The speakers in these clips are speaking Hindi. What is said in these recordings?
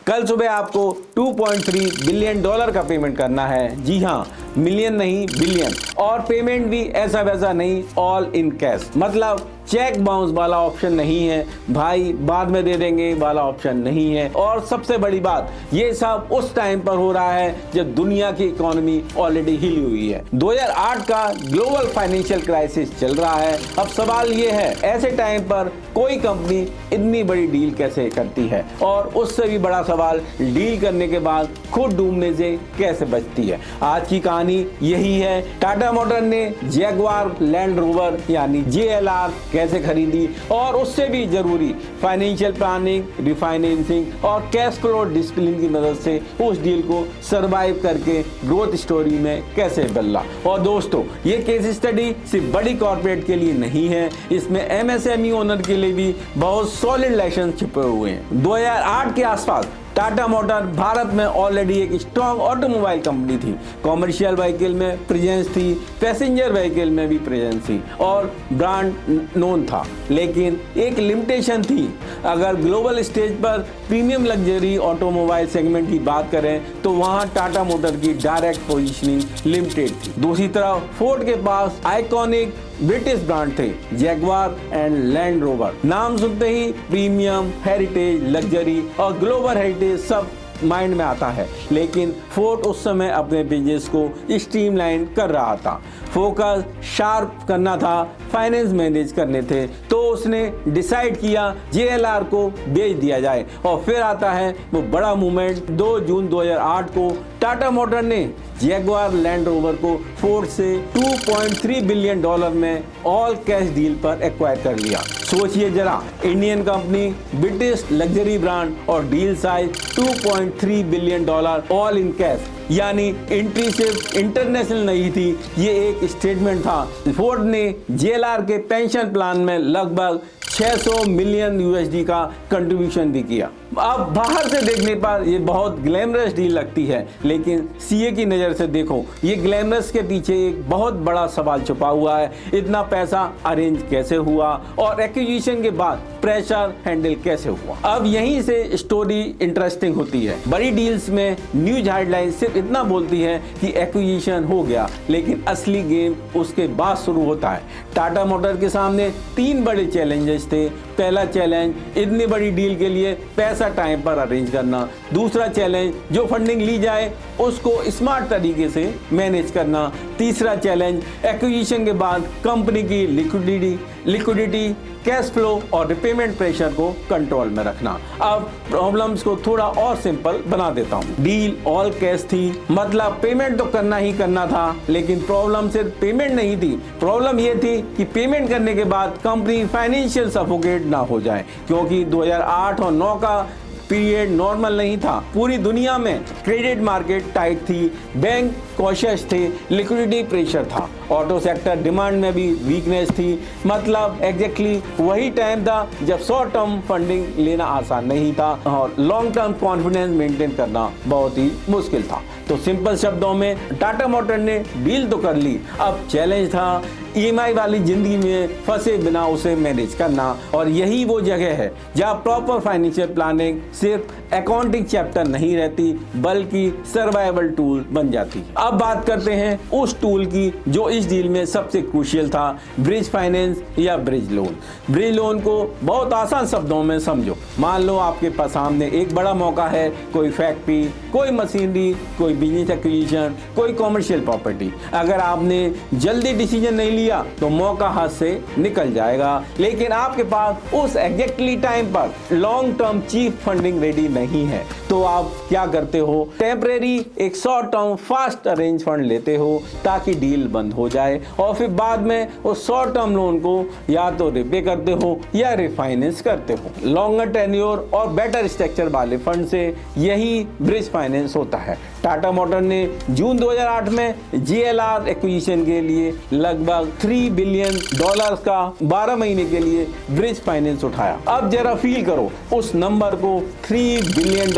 कल सुबह आपको $2.3 बिलियन का पेमेंट करना है। जी हाँ, मिलियन नहीं बिलियन। और पेमेंट भी ऐसा वैसा नहीं, ऑल इन कैश, मतलब चेक बाउंस वाला ऑप्शन नहीं है, भाई बाद में दे देंगे वाला ऑप्शन नहीं है। और सबसे बड़ी बात, ये सब उस टाइम पर हो रहा है जब दुनिया की इकोनॉमी ऑलरेडी हिली हुई है। 2008 का ग्लोबल फाइनेंशियल क्राइसिस चल रहा है। अब सवाल ये है, ऐसे टाइम पर कोई कंपनी इतनी बड़ी डील कैसे करती है, और उससे भी बड़ा सवाल, डील करने के बाद खुद डूबने से कैसे बचती है। आज की कहानी यही है। टाटा मोटर ने जैगवार लैंड रोवर यानी JLR कैसे खरीदी, और उससे भी जरूरी फाइनेंशियल प्लानिंग, रिफाइनेंसिंग और कैश फ्लो डिसिप्लिन की मदद से उस डील को सरवाइव करके ग्रोथ स्टोरी में कैसे बदला। और दोस्तों, ये केस स्टडी सिर्फ बड़ी कॉर्पोरेट के लिए नहीं है, इसमें MSME ओनर के लिए भी बहुत सॉलिड लेसन छिपे हुए हैं। 2008 के आसपास टाटा मोटर भारत में ऑलरेडी एक स्ट्रॉन्ग ऑटोमोबाइल कंपनी थी। कॉमर्शियल व्हीकल में प्रेजेंस थी, पैसेंजर व्हीकल में भी प्रेजेंस थी, और ब्रांड नोन था। लेकिन एक लिमिटेशन थी, अगर ग्लोबल स्टेज पर प्रीमियम लग्जरी ऑटोमोबाइल सेगमेंट की बात करें तो वहां टाटा मोटर की डायरेक्ट पोजीशनिंग लिमिटेड थी। दूसरी तरफ फोर्ड के पास आइकॉनिक ब्रिटिश ब्रांड थे, जैगवार एंड लैंड रोवर। नाम सुनते ही प्रीमियम, हेरिटेज, लग्जरी और ग्लोबल हेरिटेज सब माइंड में आता है। लेकिन फोर्ड उस समय अपने बिजनेस को स्ट्रीमलाइन कर रहा था, फोकस शार्प करना था, फाइनेंस मैनेज करने थे, तो उसने डिसाइड किया JLR को बेच दिया जाए। और फिर आता है वो बड़ा मूवमेंट, 2 जून 2008 को टाटा मोटर ने जैगवार लैंड रोवर को फोर्ड से $2.3 बिलियन में ऑल कैश डील पर एक्वायर कर लिया। सोचिए जरा, Indian company, British luxury brand और deal size $2.3 billion all in cash, यानी एंट्री सिर्फ इंटरनेशनल नहीं थी, ये एक स्टेटमेंट था। फोर्ड ने JLR के पेंशन प्लान में लगभग $600 मिलियन का कंट्रीब्यूशन भी किया। अब बाहर से देखने पर ये बहुत ग्लैमरस डील लगती है, लेकिन CA की नज़र से देखो, ये ग्लैमरस के पीछे एक बहुत बड़ा सवाल छुपा हुआ है। इतना पैसा अरेंज कैसे हुआ, और एक्विजिशन के बाद प्रेशर हैंडल कैसे हुआ। अब यहीं से स्टोरी इंटरेस्टिंग होती है। बड़ी डील्स में न्यूज हेडलाइन सिर्फ इतना बोलती है कि एक्विजिशन हो गया, लेकिन असली गेम उसके बाद शुरू होता है। टाटा मोटर के सामने 3 बड़े चैलेंजेस थे। पहला चैलेंज, इतनी बड़ी डील के लिए पैसा टाइम पर अरेंज करना। दूसरा चैलेंज, जो फंडिंग ली जाए उसको स्मार्ट तरीके से मैनेज करना। तीसरा चैलेंज, एक्विजिशन के बाद कंपनी की लिक्विडिटी, कैश फ्लो और रिपेमेंट प्रेशर को कंट्रोल में रखना। अब प्रॉब्लम्स को थोड़ा और सिंपल बना देता हूँ। डील ऑल कैश थी, मतलब पेमेंट तो करना ही करना था, लेकिन प्रॉब्लम सिर्फ पेमेंट नहीं थी। प्रॉब्लम ये थी कि पेमेंट करने के बाद कंपनी फाइनेंशियल सफोकेट ना हो जाए, क्योंकि 2008 और 9 का पीरियड नॉर्मल नहीं था। पूरी दुनिया में क्रेडिट मार्केट टाइट थी, बैंक कॉशियस थे, लिक्विडिटी प्रेशर था, ऑटो सेक्टर डिमांड में भी वीकनेस थी। मतलब एग्जैक्टली वही टाइम था जब शॉर्ट टर्म फंडिंग लेना आसान नहीं था और लॉन्ग टर्म कॉन्फिडेंस मेंटेन करना बहुत ही मुश्किल था। तो सिंपल शब्दों में, टाटा मोटर ने डील तो कर ली, अब चैलेंज था EMI वाली जिंदगी में फंसे बिना उसे मैनेज करना। और यही वो जगह है जहाँ प्रॉपर फाइनेंशियल प्लानिंग सिर्फ अकाउंटिंग चैप्टर नहीं रहती, बल्कि सर्वाइवल टूल बन जाती। अब बात करते हैं उस टूल की जो इस डील में सबसे क्रूशियल था, ब्रिज फाइनेंस या ब्रिज लोन। ब्रिज लोन को बहुत आसान शब्दों में समझो। मान लो आपके पास सामने एक बड़ा मौका है, कोई फैक्ट्री, कोई मशीनरी, कोई बिजनेस एक्विजिशन, कोई कॉमर्शियल प्रॉपर्टी। अगर आपने जल्दी डिसीजन नहीं लिया तो मौका हाथ से निकल जाएगा, लेकिन आपके पास उस एग्जैक्टली टाइम पर long term cheap funding ready नहीं है, तो आप क्या करते हो, टेम्परेरी एक short term fast arrange fund लेते हो ताकि डील बंद हो जाए, और फिर बाद में उस शॉर्ट टर्म लोन को या तो रिपे करते हो या रिफाइनेंस करते हो। लॉन्गर टेन्योर और बेटर स्ट्रक्चर वाले फंड से यही ब्रिज फाइनेंस होता है। टाटा मोटर ने जून 2008 में JLR एक्विजिशन के लिए लगभग $3 बिलियन का 12 महीने के लिए ब्रिज फाइनेंस उठाया। अब जरा फील करो उस नंबर को, $3 बिलियन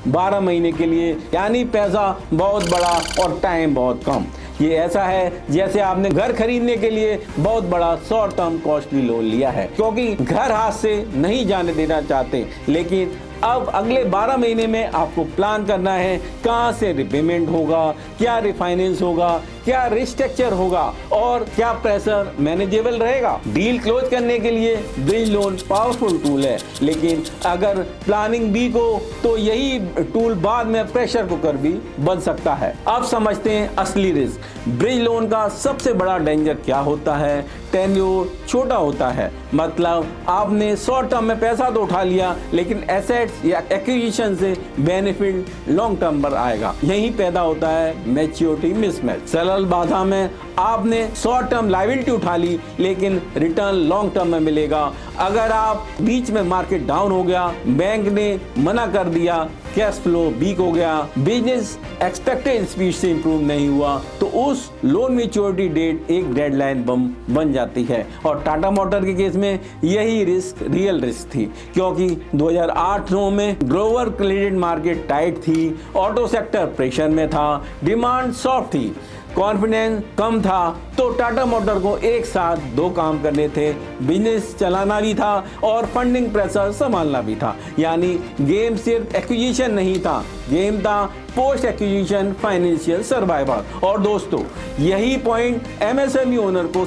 12 महीने के लिए, यानी पैसा बहुत बड़ा और टाइम बहुत कम। ये ऐसा है जैसे आपने घर खरीदने के लिए बहुत बड़ा शॉर्ट टर्म कॉस्टली लोन लिया है, क्योंकि घर हाथ से नहीं जाने देना चाहते, लेकिन अब अगले 12 महीने में आपको प्लान करना है कहां से रिपेमेंट होगा, क्या रिफाइनेंस होगा, क्या रिस्ट्रक्चर होगा और क्या प्रेशर मैनेजेबल रहेगा। डील क्लोज करने के लिए ब्रिज लोन पावरफुल टूल है, लेकिन अगर प्लानिंग वीक हो तो यही टूल बाद में प्रेशर कुकर भी बन सकता है। अब समझते हैं असली रिस्क। ब्रिज लोन का सबसे बड़ा डेंजर क्या होता है? टेन्योर छोटा होता है, मतलब आपने शॉर्ट टर्म में पैसा तो उठा लिया, लेकिन एसेट्स या एक्विजिशन से बेनिफिट लॉन्ग टर्म पर आएगा। यही पैदा होता है मैच्योरिटी मिसमैच। सरल बाधा में आपने शॉर्ट टर्म लायबिलिटी उठा ली, लेकिन रिटर्न लॉन्ग टर्म में मिलेगा। अगर आप बीच में मार्केट डाउन हो गया, बैंक ने मना कर दिया, कैश फ्लो वीक हो गया, बिजनेस एक्सपेक्टेड स्पीड से इंप्रूव नहीं हुआ, तो उस लोन मैच्योरिटी डेट एक डेडलाइन बम बन जाती है। और टाटा मोटर के केस में यही रिस्क रियल रिस्क थी, क्योंकि 2008-9 में ग्लोबल क्रेडिट मार्केट टाइट थी, ऑटो सेक्टर प्रेशर में था, डिमांड सॉफ्ट थी, कॉन्फिडेंस कम था, तो टाटा मोटर को एक साथ दो काम करने थे, बिजनेस चलाना भी था और फंडिंग प्रेशर संभालना भी था। यानी गेम सिर्फ एक्विजिशन नहीं था, गेम था पोस्ट एक्विजिशन फाइनेंशियल सर्वाइवल। और दोस्तों, यही पॉइंट एमएसएमई ओनर को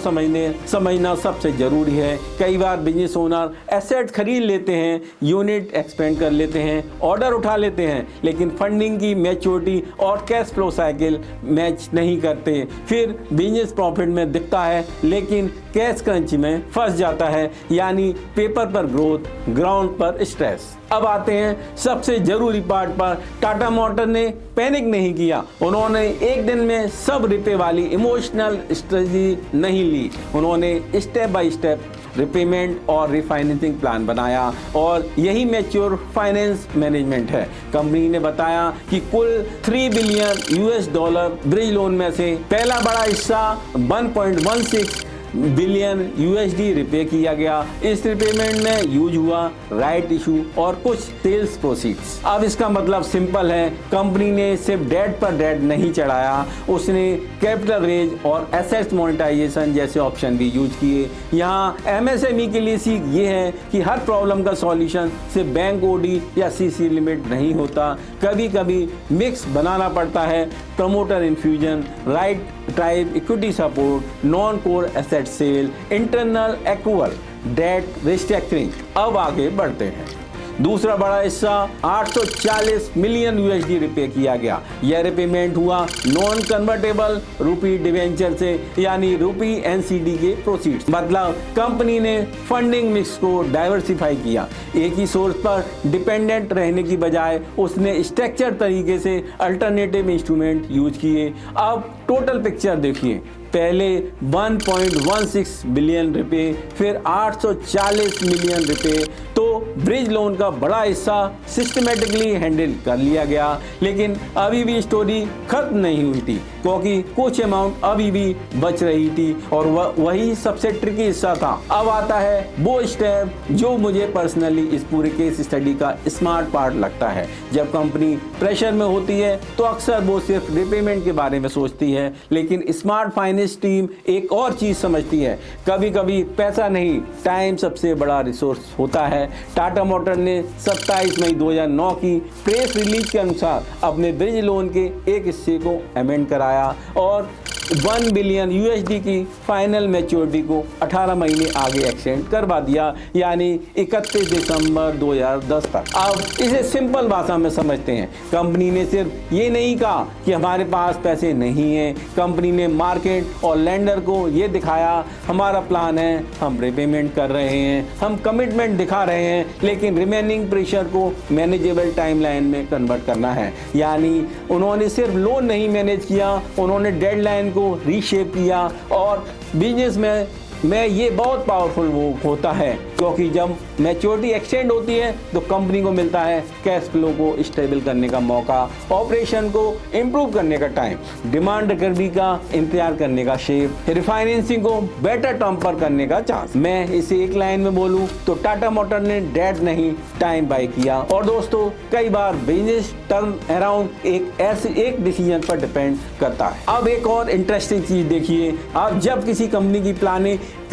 समझना सबसे जरूरी है। कई बार बिजनेस ओनर एसेट खरीद लेते हैं, यूनिट एक्सपेंड कर लेते हैं, ऑर्डर उठा लेते हैं, लेकिन फंडिंग की मैच्योरिटी और कैश फ्लो साइकिल मैच नहीं करते। फिर बिजनेस प्रॉफिट में दिखता है, लेकिन कैश क्रंच में फंस जाता है, यानी पेपर पर ग्रोथ, ग्राउंड पर स्ट्रेस। अब आते हैं सबसे जरूरी पार्ट पर। टाटा मोटर ने पैनिक नहीं किया, उन्होंने एक दिन में सब रिपे वाली इमोशनल स्ट्रेटजी नहीं ली, उन्होंने स्टेप बाय स्टेप रिपेमेंट और रिफाइनेंसिंग प्लान बनाया, और यही मैच्योर फाइनेंस मैनेजमेंट है। कंपनी ने बताया कि कुल $3 बिलियन ब्रिज लोन में से पहला बड़ा हिस्सा 1.16 बिलियन USD रिपे किया गया। इस रिपेमेंट में यूज हुआ राइट इशू और कुछ सेल्स प्रोसीड्स। अब इसका मतलब सिंपल है, कंपनी ने सिर्फ डेट पर डेट नहीं चढ़ाया, उसने कैपिटल रेज और एसेट्स मोनेटाइजेशन जैसे ऑप्शन भी यूज किए। यहाँ MSME के लिए सीख ये है कि हर प्रॉब्लम का सॉल्यूशन सिर्फ बैंक ओडी या CC लिमिट नहीं होता, कभी कभी मिक्स बनाना पड़ता है। Promoter infusion, right type equity support, non core asset sale, internal accrual, debt restructuring. अब आगे बढ़ते हैं। दूसरा बड़ा हिस्सा 840 मिलियन USD रिपे किया गया। यह रिपेमेंट हुआ नॉन कन्वर्टेबल रूपी डिवेंचर से, यानी रूपी NCD के प्रोसीड्स। मतलब कंपनी ने फंडिंग मिक्स को डाइवर्सिफाई किया, एक ही सोर्स पर डिपेंडेंट रहने की बजाय उसने स्ट्रक्चर तरीके से अल्टरनेटिव इंस्ट्रूमेंट यूज किए। अब टोटल पिक्चर देखिए, पहले 1.16 बिलियन रुपए, फिर 840 मिलियन रुपए। तो ब्रिज लोन का बड़ा हिस्सा सिस्टमेटिकली हैंडल कर लिया गया, लेकिन अभी भी स्टोरी खत्म नहीं हुई थी, क्योंकि कुछ अमाउंट अभी भी बच रही थी, और वही सबसे ट्रिकी हिस्सा था। अब आता है वो स्टेप जो मुझे पर्सनली इस पूरे केस स्टडी का स्मार्ट पार्ट लगता है। जब कंपनी प्रेशर में होती है तो अक्सर वो सिर्फ रिपेमेंट के बारे में सोचती है, लेकिन स्मार्ट फाइनेंस टीम एक और चीज समझती है। कभी कभी पैसा नहीं, टाइम सबसे बड़ा रिसोर्स होता है। टाटा मोटर ने 27 मई 2009 की प्रेस रिलीज के अनुसार अपने ब्रिज लोन के एक हिस्से को अमेंड कराया और 1 बिलियन USD की फाइनल मैच्योरिटी को 18 महीने आगे एक्सटेंड करवा दिया, यानी 31 दिसंबर 2010 तक। अब इसे सिंपल भाषा में समझते हैं। कंपनी ने सिर्फ ये नहीं कहा कि हमारे पास पैसे नहीं हैं, कंपनी ने मार्केट और लेंडर को ये दिखाया, हमारा प्लान है, हम रिपेमेंट कर रहे हैं, हम कमिटमेंट दिखा रहे हैं, लेकिन रिमेनिंग प्रेशर को मैनेजेबल टाइमलाइन में कन्वर्ट करना है। यानी उन्होंने सिर्फ लोन नहीं मैनेज किया, उन्होंने डेडलाइन को रीशेप किया। और बिजनेस में ये बहुत पावरफुल वो होता है, क्योंकि जब मैच्योरिटी एक्सटेंड होती है तो कंपनी को मिलता है कैश फ्लो को स्टेबल करने का मौका, ऑपरेशन को इंप्रूव करने का टाइम, डिमांड रिकवरी का इंतजार करने का शेप, रिफाइनेंसिंग को बेटर टर्म पर करने का चांस। मैं इसे एक लाइन में बोलूं तो टाटा मोटर ने डेट नहीं, टाइम बाय किया। और दोस्तों, कई बार बिजनेस टर्न अराउंड एक डिसीजन पर डिपेंड करता है। अब एक और इंटरेस्टिंग चीज देखिए, आप जब किसी कंपनी की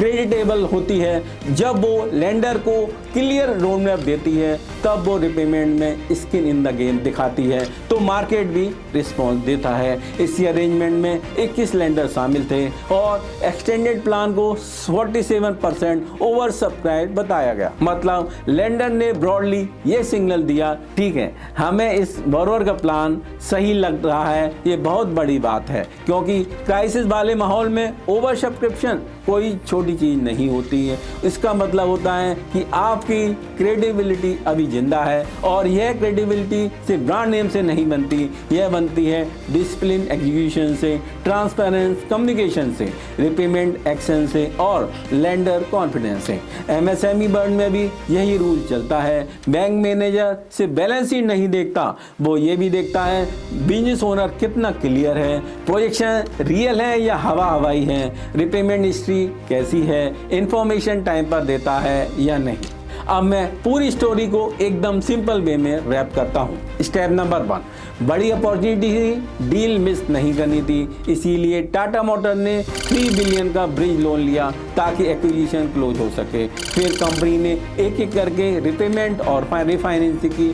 क्रेडिटेबल होती है। जब वो लेंडर को क्लियर रोड मैप देती है तब वो रिपेमेंट में स्किन इन द गेम दिखाती है, तो मार्केट भी रिस्पॉन्स देता है। इसी अरेंजमेंट में 21 लेंडर शामिल थे और एक्सटेंडेड प्लान को 47% ओवर सब्सक्राइब बताया गया। मतलब लेंडर ने ब्रॉडली ये सिग्नल दिया, ठीक है हमें इस बोरोवर का प्लान सही लग रहा है। ये बहुत बड़ी बात है क्योंकि क्राइसिस वाले माहौल में ओवर सब्सक्रिप्शन कोई छोटी चीज नहीं होती है। इसका मतलब होता है कि आपकी क्रेडिबिलिटी अभी जिंदा है और यह क्रेडिबिलिटी सिर्फ ब्रांड नेम से नहीं बनती, यह बनती है डिसिप्लिन एग्जीक्यूशन से, ट्रांसपेरेंस कम्युनिकेशन से, रिपेमेंट एक्शन से और लेंडर कॉन्फिडेंस से। एमएसएमई वर्ल्ड में भी यही रूल चलता है। बैंक मैनेजर सिर्फ बैलेंस शीट नहीं देखता, वो ये भी देखता है बिजनेस ओनर कितना क्लियर है, प्रोजेक्शन रियल है या हवाई है, रिपेमेंट हिस्ट्री कैसी है, इंफॉर्मेशन टाइम पर देता है या नहीं। अब मैं पूरी स्टोरी को एकदम सिंपल वे में रैप करता हूँ। स्टेप नंबर 1, बड़ी अपॉर्चुनिटी थी, डील मिस नहीं करनी थी, इसीलिए टाटा मोटर ने 3 बिलियन का ब्रिज लोन लिया ताकि एक्विजिशन क्लोज हो सके। फिर कंपनी ने एक एक करके रिपेमेंट और रिफाइनेंसिंग की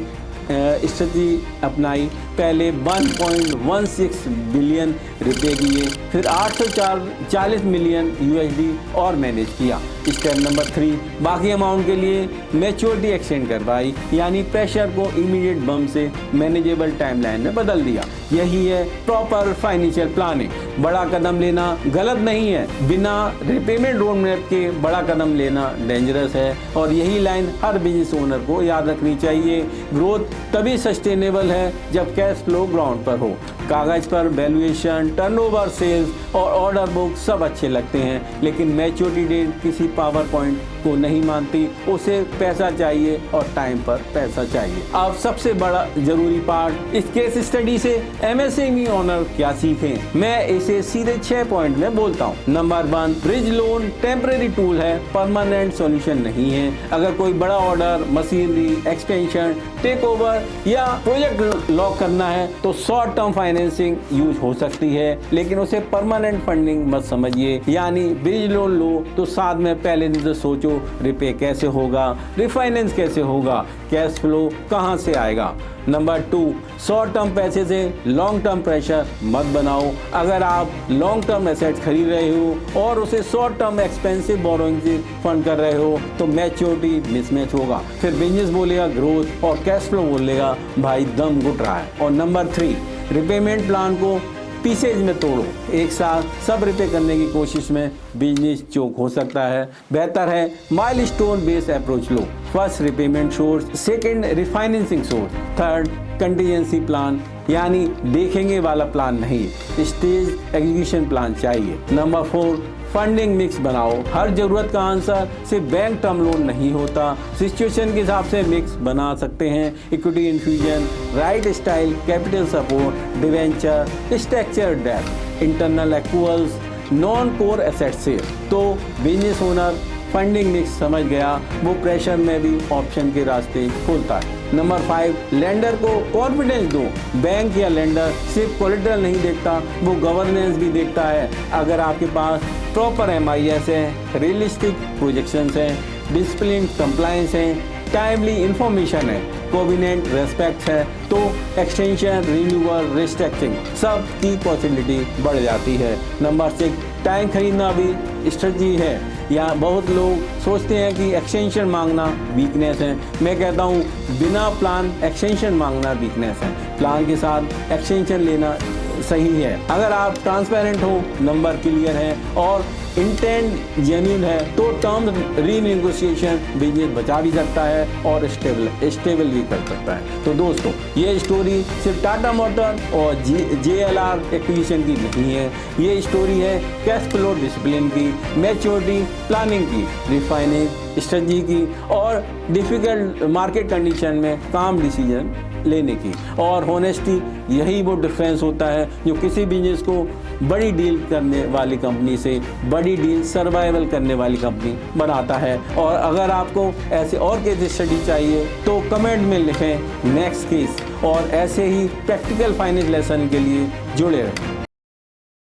स्ट्रेटजी अपनाई। पहले 1.16 बिलियन रुपए किए, फिर 840 मिलियन यूएसडी और मैनेज किया। स्टेप नंबर 3, बाकी अमाउंट के लिए मैच्योरिटी एक्सटेंड करवाई, यानी प्रेशर को इमीडिएट बम से मैनेजेबल टाइमलाइन में बदल दिया। यही है प्रॉपर फाइनेंशियल प्लानिंग। बड़ा कदम लेना गलत नहीं है, बिना रिपेमेंट रोड मैप के बड़ा कदम लेना डेंजरस है और यही लाइन हर बिजनेस ओनर को याद रखनी चाहिए। ग्रोथ तभी सस्टेनेबल है जब कैश फ्लो ग्राउंड पर हो। कागज पर वैल्यूएशन, टर्नओवर, सेल्स और ऑर्डर बुक सब अच्छे लगते हैं, लेकिन मैच्योरिटी डेट किसी पावर पॉइंट को नहीं मानती। उसे पैसा चाहिए और टाइम पर पैसा चाहिए। अब सबसे बड़ा जरूरी पार्ट, इस केस स्टडी से एमएसएमई ओनर क्या सीखें, मैं इसे सीधे 6 पॉइंट में बोलता हूँ। Number 1, bridge loan temporary tool है, परमानेंट सॉल्यूशन नहीं है। अगर कोई बड़ा order, machinery, extension, take over या प्रोजेक्ट लॉक करना है तो शॉर्ट टर्म फाइनेंसिंग यूज हो सकती है, लेकिन उसे परमानेंट फंडिंग मत समझिए। यानी ब्रिज लोन लो तो साथ में पहले दिन से सोचो रिपे कैसे होगा, रिफाइनेंस कैसे होगा, कैश फ्लो कहां से आएगा। नंबर 2, शॉर्ट टर्म पैसे से लॉन्ग टर्म प्रेशर मत बनाओ। अगर आप लॉन्ग टर्म एसेट्स खरीद रहे हो और उसे शॉर्ट टर्म एक्सपेंसिव बोरोइंग से फंड कर रहे हो तो मैच्योरिटी मिसमैच होगा। फिर बिजनेस बोलेगा ग्रोथ और कैश फ्लो बोलेगा भाई दम घुट रहा है। और नंबर 3, रिपेमेंट प्लान को पीसेज में तोड़ो। एक साथ सब रिपे करने की कोशिश में बिजनेस चोक हो सकता है। बेहतर है माइलस्टोन बेस्ड अप्रोच लो। First repayment source, second refinancing source, third contingency plan, यानी देखेंगे वाला प्लान नहीं, स्टेज एग्जीक्यूशन प्लान चाहिए। नंबर 4, फंडिंग मिक्स बनाओ। हर जरूरत का आंसर सिर्फ बैंक टर्म लोन नहीं होता, सिचुएशन के हिसाब से मिक्स बना सकते हैं। Equity infusion, right style capital support, debenture, structure debt, internal accruals, non core asset sale. तो बिजनेस ओनर फंडिंग मिक्स समझ गया, वो प्रेशर में भी ऑप्शन के रास्ते खोलता है। नंबर 5, लेंडर को कॉन्फिडेंस दो। बैंक या लेंडर सिर्फ कोलेटरल नहीं देखता, वो गवर्नेंस भी देखता है। अगर आपके पास प्रॉपर MIS है, रियलिस्टिक प्रोजेक्शंस हैं, डिसिप्लिन कंप्लायंस है, टाइमली इंफॉर्मेशन है, कोविनेंट रेस्पेक्ट है, तो एक्सटेंशन, रिन्यूअल, रिस्ट्रक्चरिंग सब की पॉसिबिलिटी बढ़ जाती है। नंबर 6, टाइम खरीदना भी स्ट्रेटजी है। या बहुत लोग सोचते हैं कि एक्सटेंशन मांगना वीकनेस है। मैं कहता हूँ बिना प्लान एक्सटेंशन मांगना वीकनेस है, प्लान के साथ एक्सटेंशन लेना सही है। अगर आप ट्रांसपेरेंट हो, नंबर क्लियर है और इंटेंट जेन्युइन है तो टर्म रीनेगोशिएशन बिजनेस बचा भी सकता है और स्टेबल भी कर सकता है। तो दोस्तों, ये स्टोरी सिर्फ टाटा मोटर और JLR एक्विजिशन की नहीं है, ये स्टोरी है कैश फ्लो डिसिप्लिन की, मैच्योरिटी प्लानिंग की, रिफाइनेंस स्ट्रेटजी की और डिफिकल्ट मार्केट कंडीशन में काम डिसीजन लेने की। और होनेस्टी, यही वो डिफरेंस होता है जो किसी बिजनेस को बड़ी डील करने वाली कंपनी से बड़ी डील सर्वाइवल करने वाली कंपनी बनाता है। और अगर आपको ऐसे और केस स्टडी चाहिए तो कमेंट में लिखें नेक्स्ट केस, और ऐसे ही प्रैक्टिकल फाइनेंस लेसन के लिए जुड़े रहें।